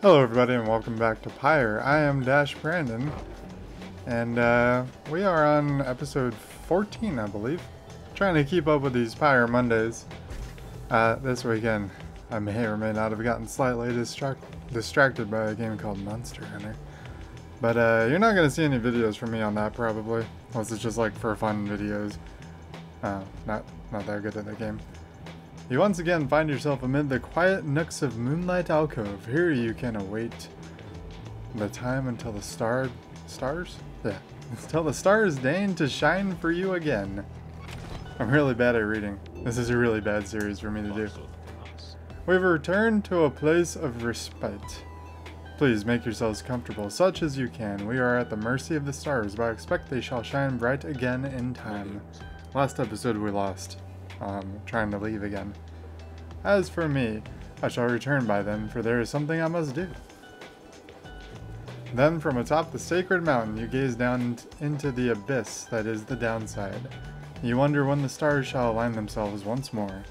Hello everybody and welcome back to Pyre. I am Dash Brandon, and we are on episode 14, I believe. Trying to keep up with these Pyre Mondays. This weekend, I may or may not have gotten slightly distracted by a game called Monster Hunter. But you're not going to see any videos from me on that probably, unless it's just like for fun videos. Not that good at the game. You once again find yourself amid the quiet nooks of Moonlight Alcove. Here you can await the time until the stars? Yeah. Until the stars deign to shine for you again. I'm really bad at reading. This is a really bad series for me to do. We've returned to a place of respite. Please make yourselves comfortable, such as you can. We are at the mercy of the stars, but I expect they shall shine bright again in time. Last episode we lost. Trying to leave again. As for me, I shall return by then, for there is something I must do. Then from atop the sacred mountain you gaze down into the abyss that is the downside. You wonder when the stars shall align themselves once more.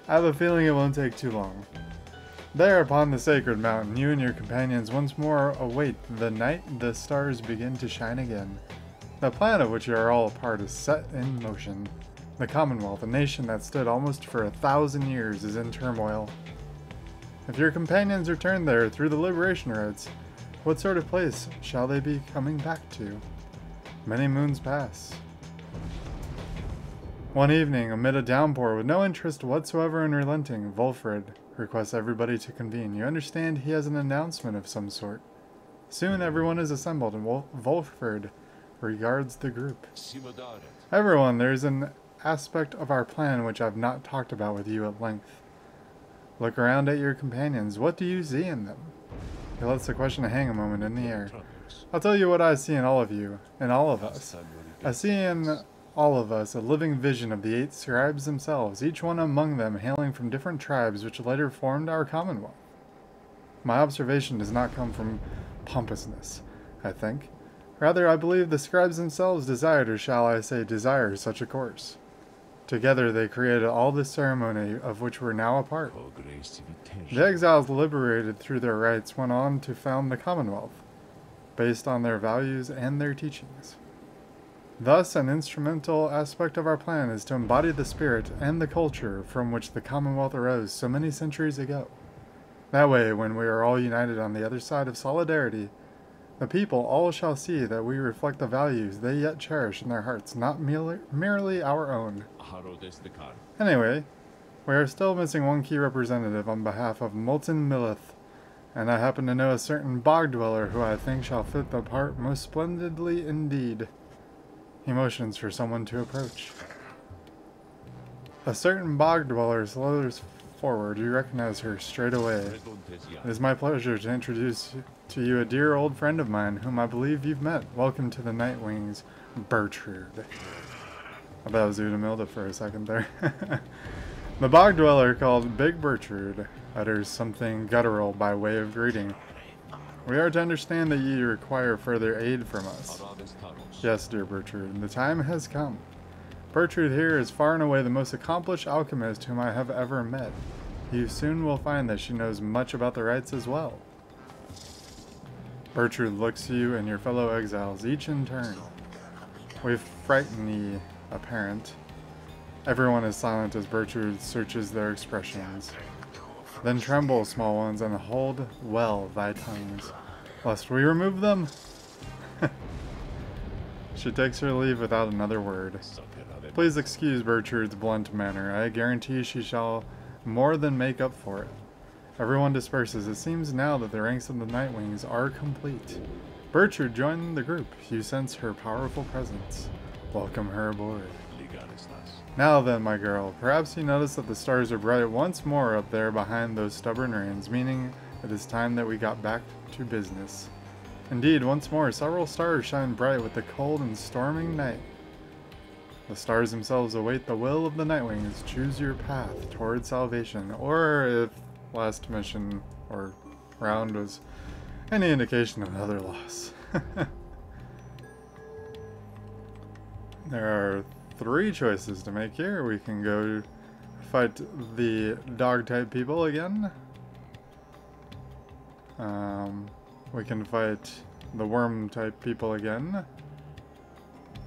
I have a feeling it won't take too long. There upon the sacred mountain, you and your companions once more await the night the stars begin to shine again. The plan of which you are all a part is set in motion. The Commonwealth, a nation that stood almost for 1,000 years, is in turmoil. If your companions return there through the liberation rites, what sort of place shall they be coming back to? Many moons pass. One evening, amid a downpour with no interest whatsoever in relenting, Volfred requests everybody to convene. You understand he has an announcement of some sort. Soon everyone is assembled and Volfred regards the group. Everyone, there's an aspect of our plan which I've not talked about with you at length. Look around at your companions. What do you see in them? He lets the question hang a moment in the air. I'll tell you what I see in all of you, in all of us. I see in all of us a living vision of the 8 scribes themselves, each one among them hailing from different tribes which later formed our Commonwealth. My observation does not come from pompousness, I think. Rather, I believe the scribes themselves desired, or shall I say desire, such a course. Together they created all this ceremony of which we're now a part. The exiles liberated through their rites went on to found the Commonwealth, based on their values and their teachings. Thus, an instrumental aspect of our plan is to embody the spirit and the culture from which the Commonwealth arose so many centuries ago. That way, when we are all united on the other side of solidarity, the people all shall see that we reflect the values they yet cherish in their hearts, not merely our own. Anyway, we are still missing one key representative on behalf of Molten Millith, and I happen to know a certain bog dweller who I think shall fit the part most splendidly indeed. He motions for someone to approach. A certain bog dweller slows forward. You recognize her straight away. It is my pleasure to introduce to you a dear old friend of mine whom I believe you've met. Welcome to the Nightwings, Bertrude. I thought it was Udamilda for a second there. The bog dweller, called Big Bertrude, utters something guttural by way of greeting. We are to understand that ye require further aid from us. Yes, dear Bertrude, the time has come. Bertrude here is far and away the most accomplished alchemist whom I have ever met. You soon will find that she knows much about the rites as well. Bertrude looks to you and your fellow exiles, each in turn. We frighten ye, apparent. Everyone is silent as Bertrude searches their expressions. Then tremble, small ones, and hold well thy tongues, lest we remove them. She takes her leave without another word. Please excuse Bertrude's blunt manner. I guarantee she shall more than make up for it. Everyone disperses. It seems now that the ranks of the Nightwings are complete. Bertrude joined the group. You sense her powerful presence. Welcome her aboard. Now then, my girl, perhaps you notice that the stars are bright once more up there behind those stubborn rains, meaning it is time that we got back to business. Indeed, once more, several stars shine bright with the cold and storming night. The stars themselves await the will of the Nightwings. Choose your path toward salvation, or if last mission or round was any indication of another loss. There are 3 choices to make here. We can go fight the dog type people again, We can fight the worm type people again.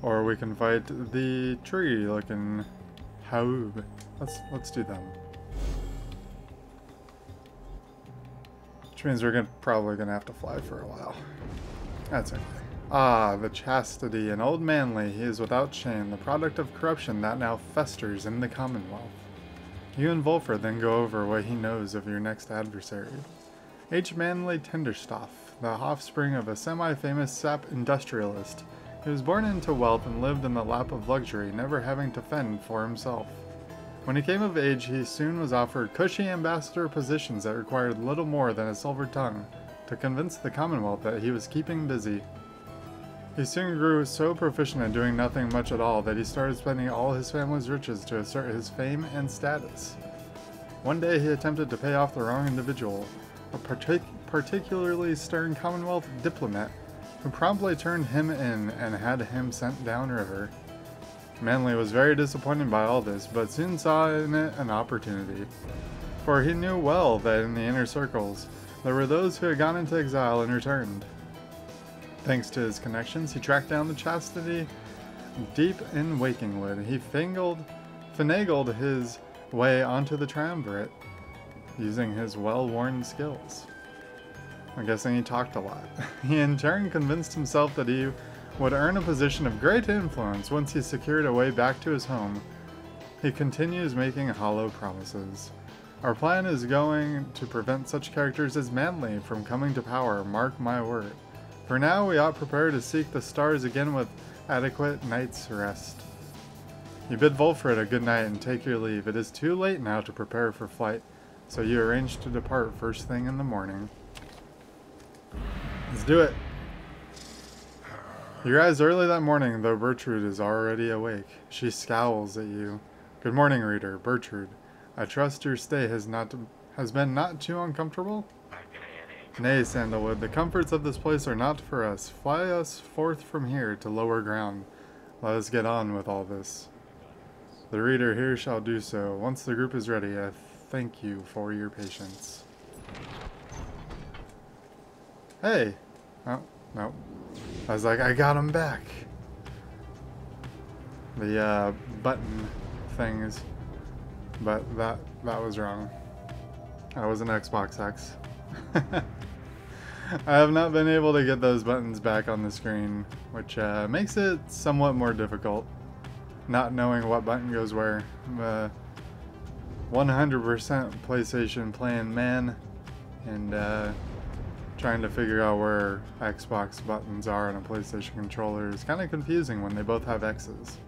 Or we can fight the tree looking Haub. Let's do them. Which means we're probably gonna have to fly for a while. That's okay. Ah, the chastity, an old manly, he is without shame, the product of corruption that now festers in the Commonwealth. You and Volfer then go over what he knows of your next adversary. H. Manly Tenderstoff, the offspring of a semi-famous sap industrialist. He was born into wealth and lived in the lap of luxury, never having to fend for himself. When he came of age, he soon was offered cushy ambassador positions that required little more than a silver tongue to convince the Commonwealth that he was keeping busy. He soon grew so proficient at doing nothing much at all that he started spending all his family's riches to assert his fame and status. One day he attempted to pay off the wrong individual, a particularly stern Commonwealth diplomat, who promptly turned him in and had him sent downriver. Manly was very disappointed by all this, but soon saw in it an opportunity. For he knew well that in the inner circles, there were those who had gone into exile and returned. Thanks to his connections, he tracked down the chastity deep in Wakingwood. He finagled his way onto the triumvirate, using his well-worn skills. I'm guessing he talked a lot. He in turn convinced himself that he would earn a position of great influence once he secured a way back to his home. He continues making hollow promises. Our plan is going to prevent such characters as Manly from coming to power, mark my word. For now, we ought prepare to seek the stars again with adequate night's rest. You bid Volfred a good night and take your leave. It is too late now to prepare for flight, so you arrange to depart first thing in the morning. Let's do it! You rise early that morning, though Bertrude is already awake. She scowls at you. Good morning, reader. Bertrude, I trust your stay has been not too uncomfortable? Nay, Sandalwood, the comforts of this place are not for us. Fly us forth from here to lower ground. Let us get on with all this. The reader here shall do so. Once the group is ready, I thank you for your patience. Hey! Oh, no. I was like, I got him back! The, button things. But that was wrong. That was an Xbox X. I have not been able to get those buttons back on the screen, which makes it somewhat more difficult, not knowing what button goes where. 100% PlayStation playing man, and trying to figure out where Xbox buttons are on a PlayStation controller is kind of confusing when they both have X's.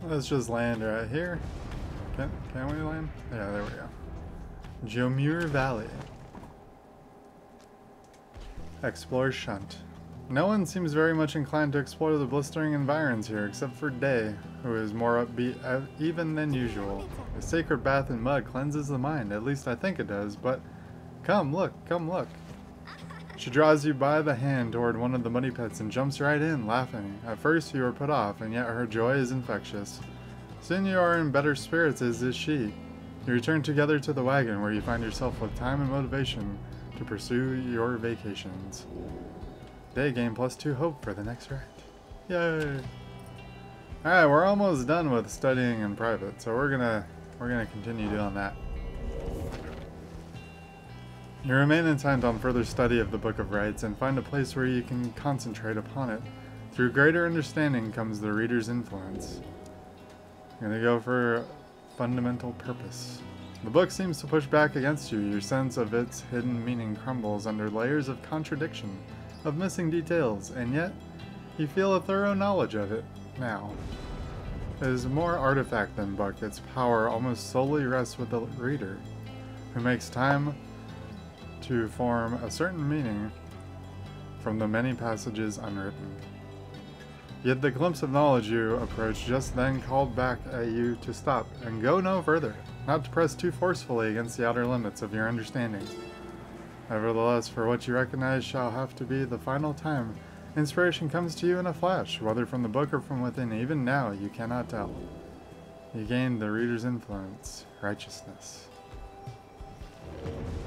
Let's just land right here. Can we land? Yeah, there we go. Jomur Valley. Explore Shunt. No one seems very much inclined to explore the blistering environs here, except for Day, who is more upbeat even than usual. A sacred bath in mud cleanses the mind, at least I think it does, but come look, come look. She draws you by the hand toward one of the muddy pits and jumps right in, laughing. At first you are put off, and yet her joy is infectious. Soon you are in better spirits, as is she. You return together to the wagon, where you find yourself with time and motivation to pursue your vacations. Day gain +2 hope for the next ride. Yay! Alright, we're almost done with studying in private, so we're gonna continue doing that. You remain intent on further study of the Book of Rites and find a place where you can concentrate upon it. Through greater understanding comes the reader's influence. You're gonna go for fundamental purpose. The book seems to push back against you. Your sense of its hidden meaning crumbles under layers of contradiction, of missing details, and yet you feel a thorough knowledge of it now. It is more artifact than book. Its power almost solely rests with the reader, who makes time to form a certain meaning from the many passages unwritten. Yet the glimpse of knowledge you approached just then called back at you to stop and go no further, not to press too forcefully against the outer limits of your understanding. Nevertheless, for what you recognize shall have to be the final time, inspiration comes to you in a flash, whether from the book or from within. Even now, you cannot tell. You gained the reader's influence, righteousness.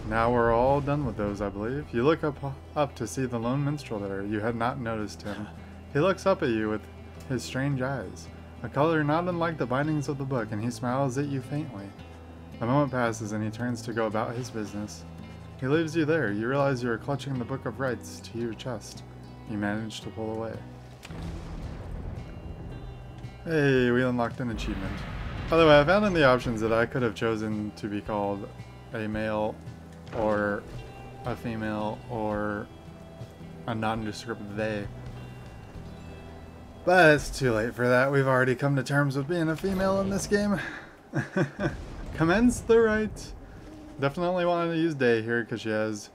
Now we're all done with those, I believe. You look up to see the lone minstrel there. You had not noticed him. He looks up at you with his strange eyes, a color not unlike the bindings of the book, and he smiles at you faintly. A moment passes and he turns to go about his business. He leaves you there. You realize you are clutching the Book of Rights to your chest. You manage to pull away. Hey, we unlocked an achievement. By the way, I found in the options that I could have chosen to be called a male or a female or a nondescript they. But it's too late for that. We've already come to terms with being a female in this game. Commence the right. Definitely wanted to use Day here because she has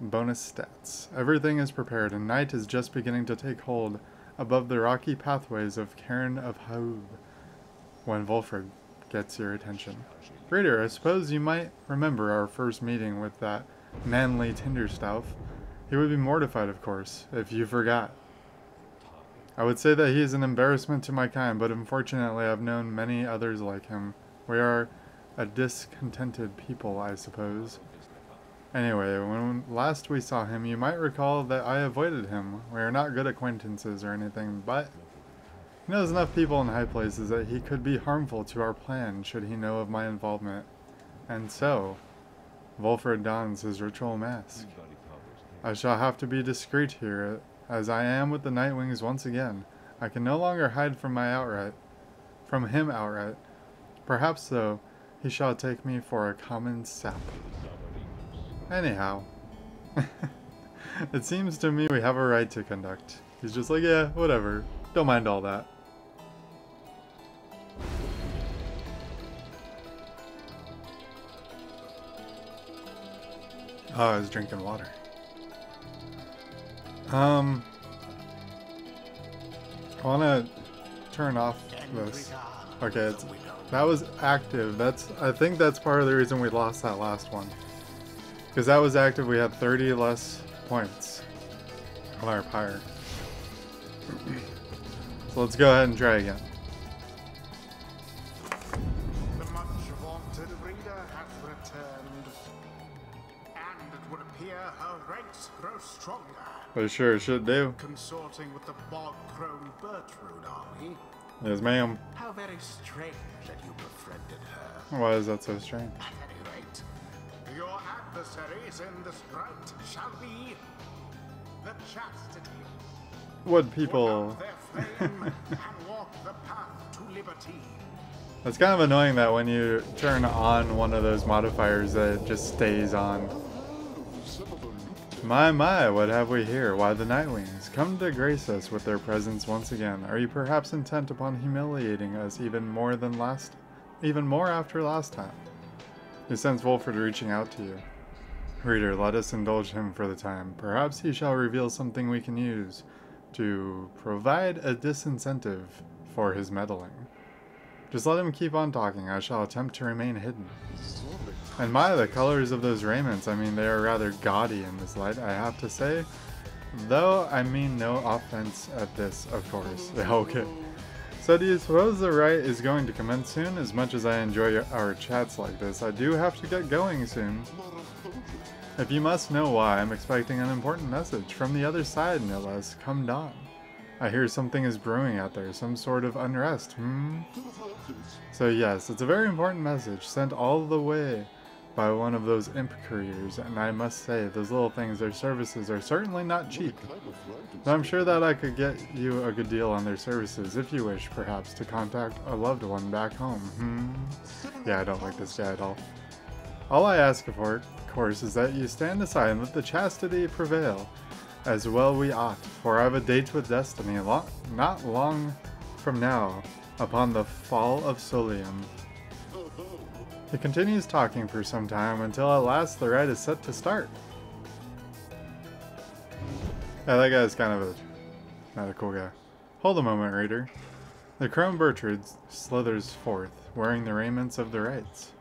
bonus stats. Everything is prepared and night is just beginning to take hold above the rocky pathways of Cairn of Haub when Volfred gets your attention. Reader, I suppose you might remember our first meeting with that manly Tinderstauf. He would be mortified, of course, if you forgot. I would say that he is an embarrassment to my kind, but unfortunately I've known many others like him. We are a discontented people, I suppose. Anyway, when last we saw him, you might recall that I avoided him. We are not good acquaintances or anything, but he knows enough people in high places that he could be harmful to our plan should he know of my involvement. And so, Volfred dons his ritual mask. I shall have to be discreet here, as I am with the Nightwings once again. I can no longer hide from him outright. Perhaps, though, he shall take me for a common sap. Anyhow, it seems to me we have a right to conduct. He's just like, yeah, whatever. Don't mind all that. Oh, I was drinking water. I want to turn off this. Okay, that was active. I think that's part of the reason we lost that last one. Because that was active, we had 30 less points on our Pyre. So let's go ahead and try again. The much vaunted reader hath returned, and it would appear her ranks grow stronger. But it sure should do. Consorting with the bog-crone Bertrude, are we? Yes, ma'am. How very strange that you befriended her. Why is that so strange? At any rate, your adversaries in this rout shall be the Chastity. What people... Put out their flame and walk the path to liberty. It's kind of annoying that when you turn on one of those modifiers that it just stays on. My, what have we here? Why, the Nightwings, come to grace us with their presence once again. Are you perhaps intent upon humiliating us even more after last time? You sense Volfred reaching out to you. Reader, let us indulge him for the time. Perhaps he shall reveal something we can use to provide a disincentive for his meddling. Just let him keep on talking. I shall attempt to remain hidden. And the colors of those raiments, I mean, they are rather gaudy in this light, I have to say. Though, I mean no offense at this, of course. Okay. So do you suppose the rite is going to commence soon? As much as I enjoy our chats like this, I do have to get going soon. If you must know why, I'm expecting an important message from the other side, no less, come dawn. I hear something is brewing out there, some sort of unrest, So yes, it's a very important message, sent all the way by one of those imp couriers, and I must say, those little things, their services are certainly not cheap. But I'm sure that I could get you a good deal on their services, if you wish, perhaps, to contact a loved one back home, Yeah, I don't like this guy at all. All I ask for, of course, is that you stand aside and let the chastity prevail, as well we ought, for I have a date with destiny, not long from now, upon the fall of Solium. He continues talking for some time until at last the rite is set to start. Yeah, that guy's kind of not a cool guy. Hold a moment, reader. The crone Bertrude slithers forth, wearing the raiments of the rites.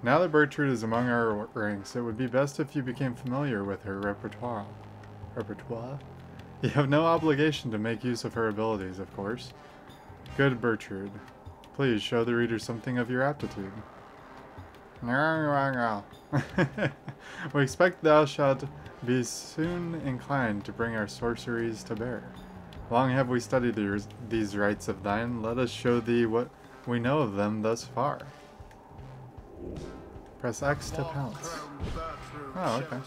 Now that Bertrude is among our ranks, it would be best if you became familiar with her repertoire. Repertoire? You have no obligation to make use of her abilities, of course. Good Bertrude. Please show the reader something of your aptitude. We expect thou shalt be soon inclined to bring our sorceries to bear. Long have we studied these rites of thine. Let us show thee what we know of them thus far. Press X to pounce. Oh, okay.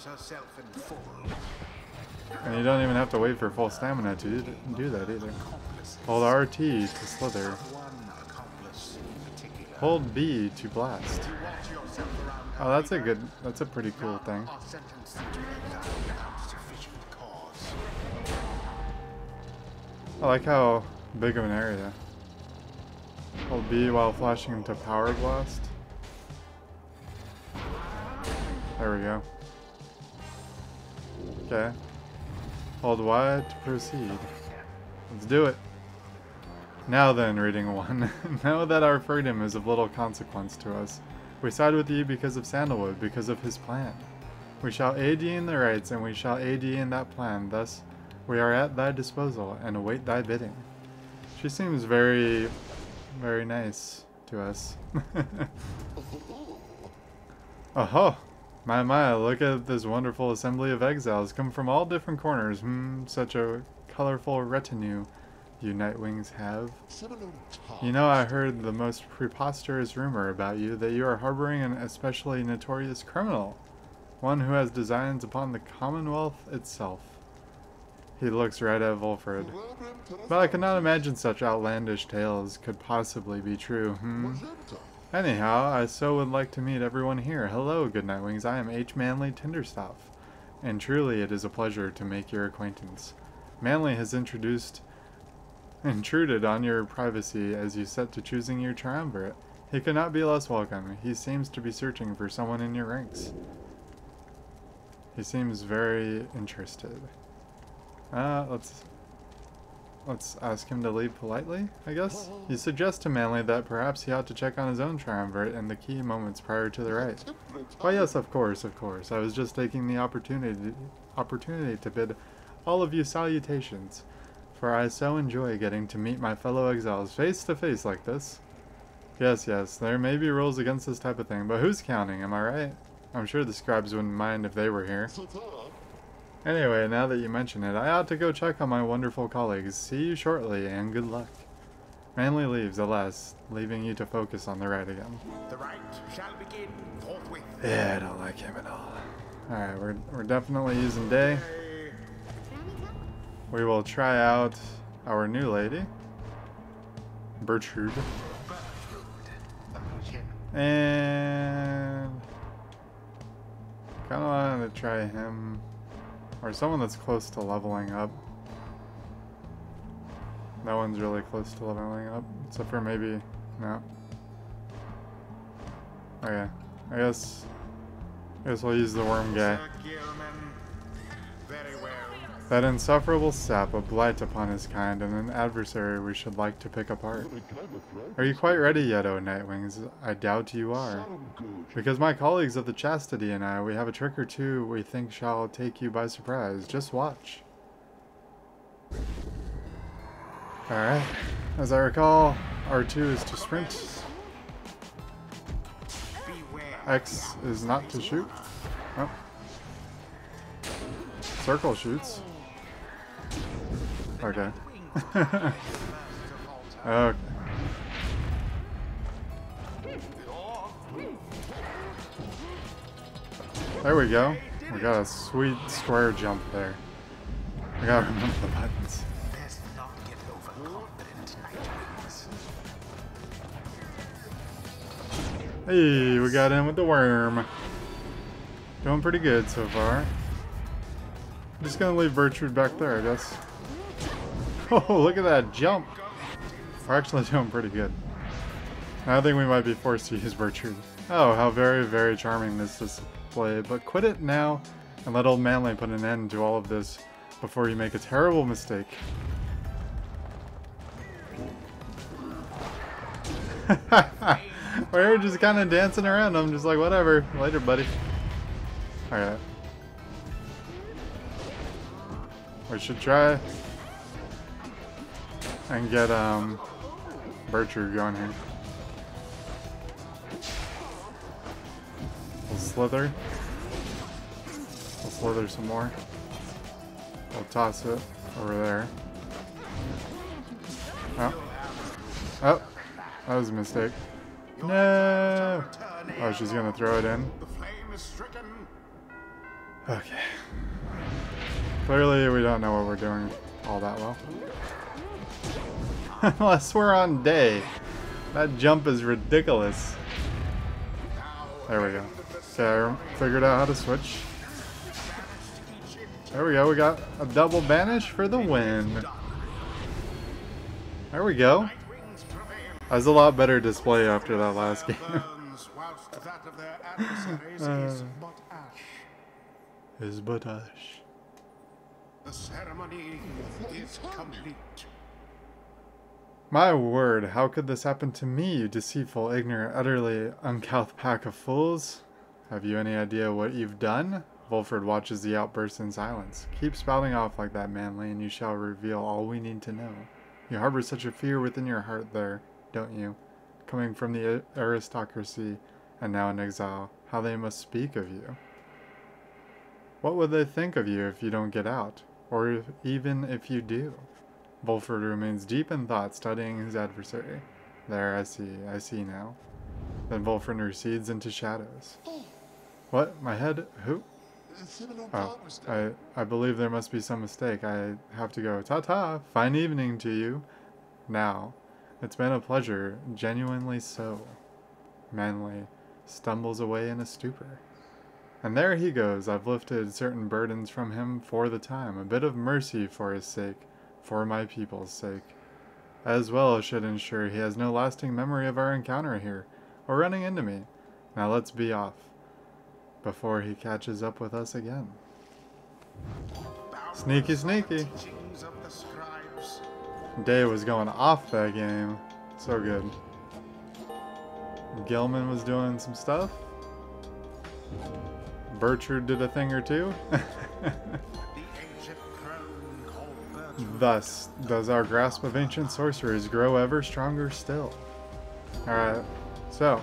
And you don't even have to wait for full stamina to do that either. Hold RT to slither. Hold B to blast. Oh, that's a pretty cool thing. I like how big of an area. Hold B while flashing into power blast. There we go. Okay. Hold Y to proceed. Let's do it. Now then, reading 1. Know that our freedom is of little consequence to us. We side with ye because of Sandalwood, because of his plan. We shall aid ye in the rites, and we shall aid ye in that plan. Thus, we are at thy disposal, and await thy bidding. She seems very, very nice to us. Oh, my, look at this wonderful assembly of exiles, come from all different corners. Such a colorful retinue you Nightwings have. You know, I heard the most preposterous rumor about you, that you are harboring an especially notorious criminal. One who has designs upon the Commonwealth itself. He looks right at Volfred. But I cannot imagine such outlandish tales could possibly be true, Anyhow, I so would like to meet everyone here. Hello, good Nightwings. I am H. Manly Tinderstaff, and truly it is a pleasure to make your acquaintance. Manly has intruded on your privacy as you set to choosing your triumvirate. He could not be less welcome. He seems to be searching for someone in your ranks. He seems very interested. Let's ask him to leave politely, I guess? You suggest to Manly that perhaps he ought to check on his own triumvirate in the key moments prior to the rite. Why yes, of course. I was just taking the opportunity to bid all of you salutations, for I so enjoy getting to meet my fellow exiles face to face like this. Yes, there may be rules against this type of thing, but who's counting, am I right? I'm sure the scribes wouldn't mind if they were here. Anyway, now that you mention it, I ought to go check on my wonderful colleagues. See you shortly, and good luck. Manly leaves, alas, leaving you to focus on the rite again. The rite shall begin forthwith. Yeah, I don't like him at all. Alright, we're definitely using Day. We will try out our new lady, Bertrude. And kind of wanted to try him. Or someone that's close to leveling up. No one's really close to leveling up, except for maybe, no. Okay, I guess we'll use the worm guy. That insufferable sap, a blight upon his kind, and an adversary we should like to pick apart. Are you quite ready yet, O Nightwings? I doubt you are. Because my colleagues of the Chastity and I, we have a trick or two we think shall take you by surprise. Just watch. Alright. As I recall, R2 is to sprint. X is not to shoot. Oh. Circle shoots. Okay. Okay. There we go. We got a sweet square jump there. I gotta remember the buttons. Hey, we got in with the worm. Doing pretty good so far. I'm just gonna leave Bertrude back there, I guess. Oh, look at that jump! We're actually doing pretty good. I think we might be forced to use Bertrude. Oh, how very, very charming this display. But quit it now and let old Manly put an end to all of this before you make a terrible mistake. We're just kind of dancing around. I'm just like, whatever. Later, buddy. Alright. We should try and get Bertrude going here. slither. We'll slither some more. We'll toss it over there. Oh. Oh. That was a mistake. No! Oh, she's gonna throw it in. The flame is stricken. Okay. Clearly we don't know what we're doing all that well. Unless we're on day. That jump is ridiculous. There we go. Okay, I figured out how to switch. There we go, we got a double banish for the win. There we go. That was a lot better display after that last game. Is but ash. The ceremony is complete. My word, how could this happen to me, you deceitful, ignorant, utterly uncouth pack of fools? Have you any idea what you've done? Volfred watches the outburst in silence. Keep spouting off like that, Manly, and you shall reveal all we need to know. You harbor such a fear within your heart there, don't you? Coming from the aristocracy, and now in exile, how they must speak of you. What would they think of you if you don't get out? Or even if you do? Volfred remains deep in thought, studying his adversary. There, I see now. Then Volfred recedes into shadows. What? My head? Who? Oh, I believe there must be some mistake. I have to go. Ta-ta! Fine evening to you. Now, it's been a pleasure, genuinely so. Manly stumbles away in a stupor. And there he goes. I've lifted certain burdens from him for the time. A bit of mercy for his sake. For my people's sake. As well should ensure he has no lasting memory of our encounter here, or running into me. Now let's be off, before he catches up with us again. Sneaky, sneaky. Day was going off that game. So good. Gilman was doing some stuff. Bertrude did a thing or two. Thus, does our grasp of ancient sorceries grow ever stronger still. Alright, so.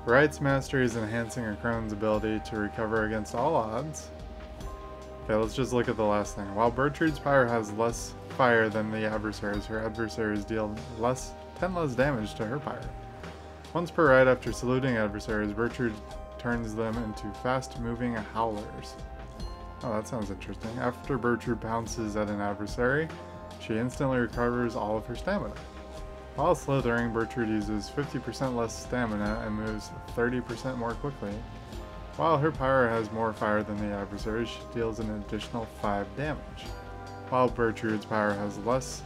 Wright's mastery is enhancing a crone's ability to recover against all odds. Okay, let's just look at the last thing. While Bertrude's Pyre has less fire than the adversaries, her adversaries deal 10 less damage to her Pyre. Once per ride after saluting adversaries, Bertrude turns them into fast-moving howlers. Oh, that sounds interesting. After Bertrude pounces at an adversary, she instantly recovers all of her stamina. While slithering, Bertrude uses 50% less stamina and moves 30% more quickly. While her Pyre has more fire than the adversary, she deals an additional 5 damage. While Bertrude's Pyre has less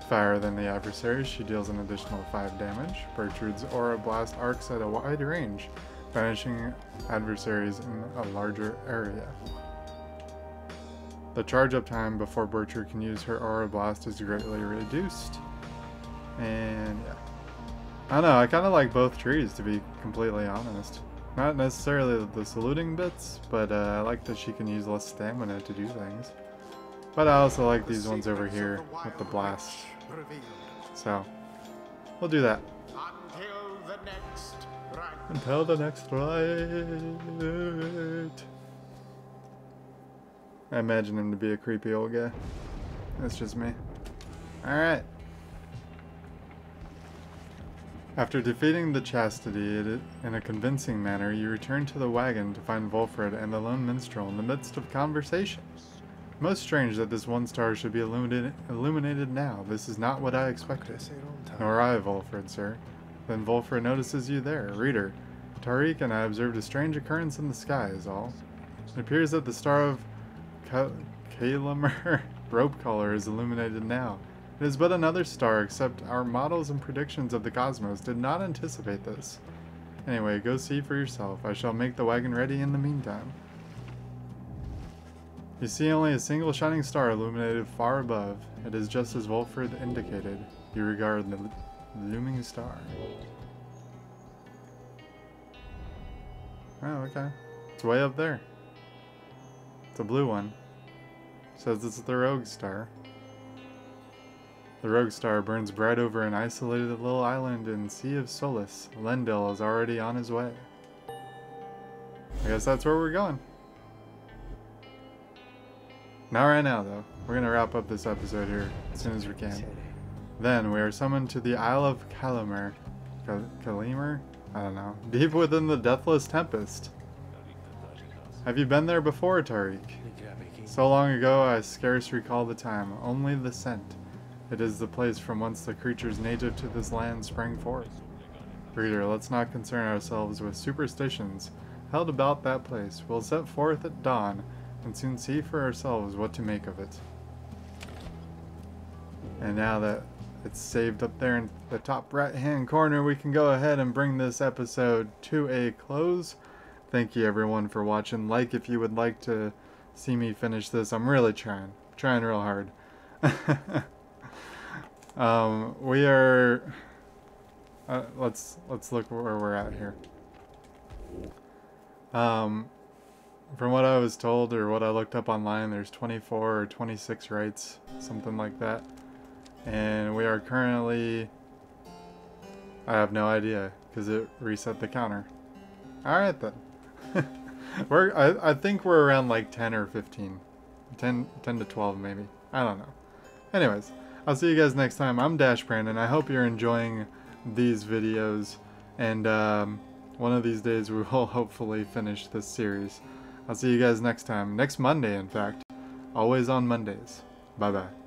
fire than the adversary, she deals an additional 5 damage. Bertrude's Aura Blast arcs at a wide range, banishing adversaries in a larger area. The charge-up time before Bertrude can use her Aura Blast is greatly reduced. And yeah. I don't know, I kind of like both trees, to be completely honest. Not necessarily the saluting bits, but I like that she can use less stamina to do things. But I also like these ones over here with the blast. So, we'll do that. Until the next fight. I imagine him to be a creepy old guy. That's just me. Alright. After defeating the Chastity in a convincing manner, you return to the wagon to find Volfred and the lone minstrel in the midst of conversation. Most strange that this one star should be illuminated now. This is not what I expected. Nor I, Volfred, sir. Then Volfred notices you there. Reader, Tariq and I observed a strange occurrence in the sky is all. It appears that the star of Kalamer rope color is illuminated now. It is but another star, except our models and predictions of the cosmos did not anticipate this. Anyway, go see for yourself. I shall make the wagon ready in the meantime. You see only a single shining star illuminated far above. It is just as Volfred indicated. You regard the looming star. Oh, okay. It's way up there. It's a blue one. Says it's the rogue star. The rogue star burns bright over an isolated little island in Sea of Solace. Lendil is already on his way. I guess that's where we're going. Not right now, though. We're gonna wrap up this episode here as soon as we can. Then we are summoned to the Isle of Kalimer. Kalimer? I don't know. Deep within the Deathless Tempest. Have you been there before, Tariq? So long ago, I scarce recall the time. Only the scent. It is the place from whence the creatures native to this land sprang forth. Reader, let's not concern ourselves with superstitions held about that place. We'll set forth at dawn and soon see for ourselves what to make of it. And now that it's saved up there in the top right hand corner, we can go ahead and bring this episode to a close. Thank you everyone for watching. Like if you would like to see me finish this. I'm really trying real hard. We are let's look where we're at here. From what I was told, or what I looked up online, there's 24 or 26 rights, something like that. And we are currently... I have no idea, because it reset the counter. Alright then. I think we're around like 10 or 15. 10 to 12 maybe. I don't know. Anyways, I'll see you guys next time. I'm Dash Brandon. I hope you're enjoying these videos. And one of these days we will hopefully finish this series. I'll see you guys next time. Next Monday, in fact. Always on Mondays. Bye-bye.